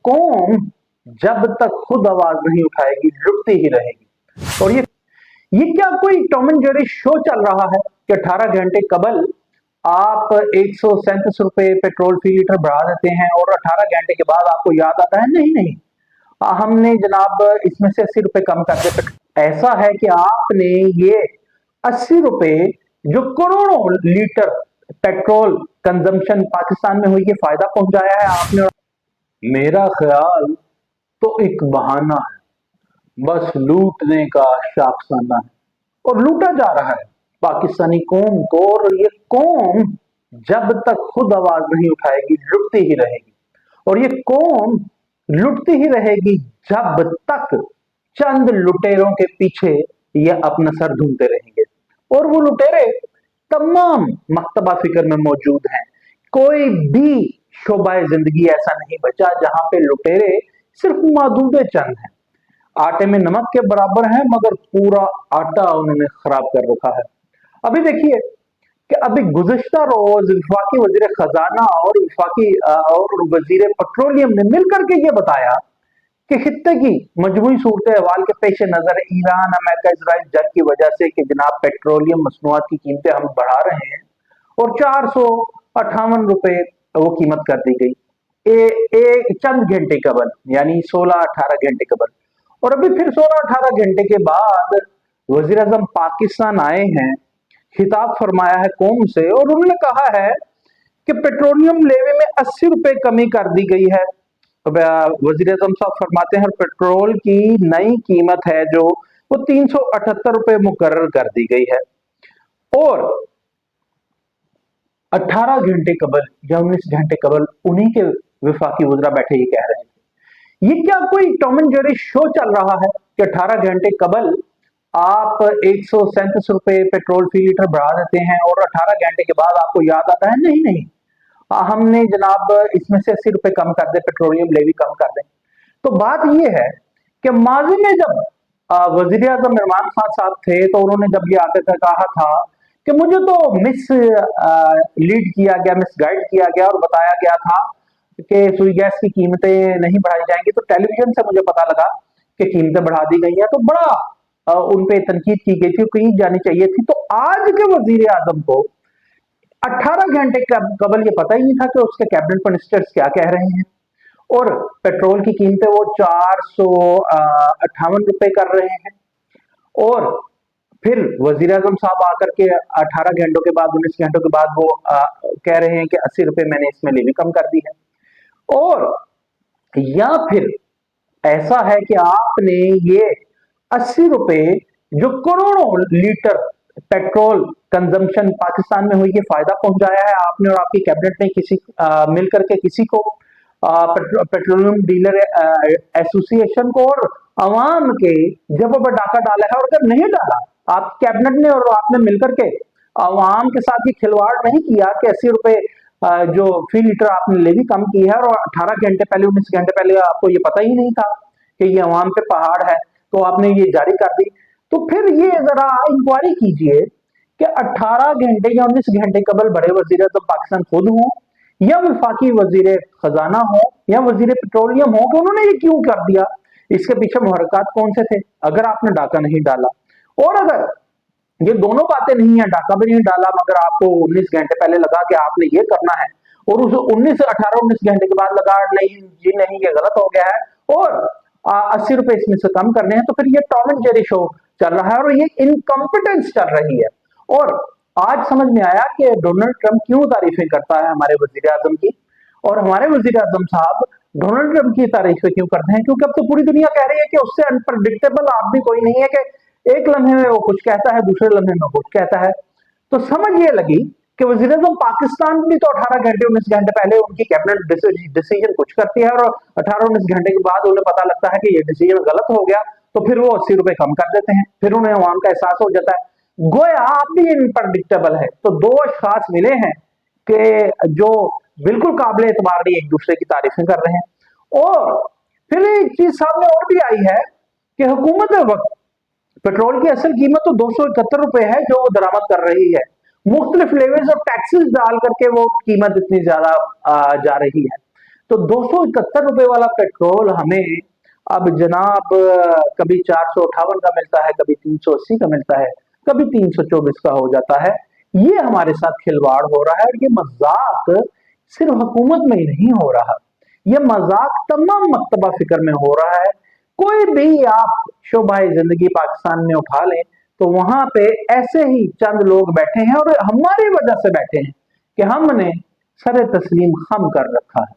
कौम जब तक खुद आवाज नहीं उठाएगी लुटती ही रहेगी। और ये क्या कोई टॉम एंड जेरी शो चल रहा है कि 18 घंटे कबल आप 137 रुपए पेट्रोल फी लीटर बढ़ा देते हैं और 18 घंटे के बाद आपको याद आता है नहीं नहीं हमने जनाब इसमें से 80 रुपए कम कर दिए। ऐसा है कि आपने ये 80 रुपए जो करोड़ों लीटर पेट्रोल कंजम्पशन पाकिस्तान में हुई, ये फायदा पहुंचाया है आपने। मेरा ख्याल तो एक बहाना है, बस लूटने का शाखसाना है और लूटा जा रहा है पाकिस्तानी कौम को। और ये कौम जब तक खुद आवाज नहीं उठाएगी लुटती ही रहेगी। और ये कौम लुटती ही रहेगी जब तक चंद लुटेरों के पीछे ये अपना सर ढूंढते रहेंगे। और वो लुटेरे तमाम मकतबा फिक्र में मौजूद हैं। कोई भी शोबा जिंदगी ऐसा नहीं बचा जहां पे लुटेरे सिर्फ मादूदे चंद हैं, आटे में नमक के बराबर है, मगर पूरा आटा उन्होंने खराब कर रखा है। अभी देखिए कि अभी गुज़िश्ता रोज वफाकी वजीर खजाना और वफाकी और वजीर पेट्रोलियम ने मिलकर के ये बताया कि खित्ते की मजमूई सूरत अहवाल के पेश नजर ईरान अमेरिका इसराइल जंग की वजह से कि जनाब पेट्रोलियम मसनूआत की कीमतें हम बढ़ा रहे हैं और 458 रुपए वो कीमत कर दी गई एक चंद घंटे कबल, यानी 16-18 घंटे कबल। और अभी फिर 16-18 घंटे के बाद वजीर आजम पाकिस्तान आए हैं, खिताब फरमाया है कौम से और उन्होंने कहा है कि पेट्रोलियम लेवे में 80 रुपए कमी कर दी गई है। वजीर आजम साहब फरमाते हैं पेट्रोल की नई कीमत है जो वो 378 रुपए मुकर्रर कर दी गई है। और 18 घंटे कबल या 19 घंटे कबल उन्हीं के वफाकी वज़रा बैठे ये कह रहे थे। ये क्या कोई टॉम एंड जेरी शो चल रहा है कि 18 घंटे कबल आप 137 रुपए पेट्रोल फी लीटर बढ़ा देते हैं और 18 घंटे के बाद आपको याद आता है नहीं नहीं हमने जनाब इसमें से 80 रुपए कम कर दे, पेट्रोलियम लेवी कम कर दें। तो बात यह है कि माजी में जब वजीर आजम इमरान खान साहब थे तो उन्होंने जब ये आकर कहा था कि मुझे तो मिस लीड किया गया, मिस गाइड किया गया और बताया गया था कि सुई गैस की कीमतें नहीं बढ़ाई जाएंगी, तो टेलीविजन से मुझे पता लगा कि कीमतें बढ़ा दी गई हैं, तो बड़ा उन पे तनकीद की गई थी, कहीं जानी चाहिए थी। तो आज के वजीर आजम को 18 घंटे कबल ये पता ही नहीं था कि उसके कैबिनेट मिनिस्टर्स क्या कह रहे हैं और पेट्रोल की कीमतें वो 458 रुपए कर रहे हैं। और फिर वजीर आजम साहब आकर के 18 घंटों के बाद 19 घंटों के बाद वो कह रहे हैं कि 80 रुपए मैंने इसमें लेवी कम कर दी है। और या फिर ऐसा है कि आपने ये 80 रुपए जो करोड़ों लीटर पेट्रोल कंजम्पशन पाकिस्तान में हुई, ये फायदा पहुंचाया है आपने और आपकी कैबिनेट ने किसी मिलकर के किसी को पेट्रोलियम डीलर एसोसिएशन को और अवाम के जब पर डाका डाला है। और अगर नहीं डाला आप कैबिनेट ने और आपने मिलकर के अवाम के साथ ये खिलवाड़ नहीं किया कि 80 रुपए जो फी लीटर आपने लेवी कम की है और 18 घंटे पहले 19 घंटे पहले आपको ये पता ही नहीं था कि ये अवाम पे पहाड़ है, तो आपने ये जारी कर दी। तो फिर ये जरा इंक्वायरी कीजिए कि 18 घंटे या 19 घंटे कबल बड़े वजीर आजम पाकिस्तान खुद हों या वफाकी वजीर खजाना हो या वजीर पेट्रोलियम हो कि उन्होंने ये क्यों कर दिया, इसके पीछे मुहरकात कौन से थे अगर आपने डाका नहीं डाला। और अगर ये दोनों बातें नहीं है, डाका भी नहीं डाला मगर आपको 19 घंटे पहले लगा कि आपने ये करना है और उस 18-19 घंटे के बाद लगा नहीं जी नहीं ये गलत हो गया है और 80 रुपए इसमें से कम करने हैं, तो फिर ये टॉम एंड जेरी शो चल रहा है और ये इनकॉम्पिटेंस चल रही है। और आज समझ में आया कि डोनाल्ड ट्रंप क्यों तारीफें करता है हमारे वजीर आजम की, और हमारे वजीर आजम साहब डोनाल्ड ट्रंप की तारीफें क्यों करते हैं, क्योंकि अब तो पूरी दुनिया कह रही है कि उससे अनप्रडिक्टेबल आदमी कोई नहीं है कि एक लम्हे में वो कुछ कहता है दूसरे लम्हे में कुछ कहता है। तो समझ ये लगी कि वजीर आजम पाकिस्तान भी तो 18 घंटे 19 घंटे पहले उनकी कैबिनेट डिसीजन कुछ करती है और 18-19 घंटे के बाद उन्हें पता लगता है कि ये डिसीजन गलत हो गया, तो फिर वो 80 रुपए कम कर देते हैं, फिर उन्हें अवाम का एहसास हो जाता है गोया आप भी इनप्रडिक्टेबल है। तो दो अशखास मिले हैं कि जो बिल्कुल काबिल एतबार नहीं एक दूसरे की तारीफें कर रहे हैं। और फिर एक चीज सामने और भी आई है कि हुकूमत वक्त पेट्रोल की असल कीमत तो 271 रुपए है जो वो दरामद कर रही है, मुख्तलिफ लेवल्स और टैक्सेस डाल करके वो कीमत इतनी ज्यादा जा रही है। तो 271 रुपए वाला पेट्रोल हमें अब जनाब कभी 458 का मिलता है, कभी 380 का मिलता है, कभी 324 का हो जाता है। ये हमारे साथ खिलवाड़ हो रहा है और ये मजाक सिर्फ हुकूमत में ही नहीं हो रहा, ये मजाक तमाम मकतबा फिक्र में हो रहा है। कोई भी आप शोबाए जिंदगी पाकिस्तान में उठा लें तो वहां पे ऐसे ही चंद लोग बैठे हैं और हमारी वजह से बैठे हैं कि हमने सरे तस्लीम खम कर रखा है।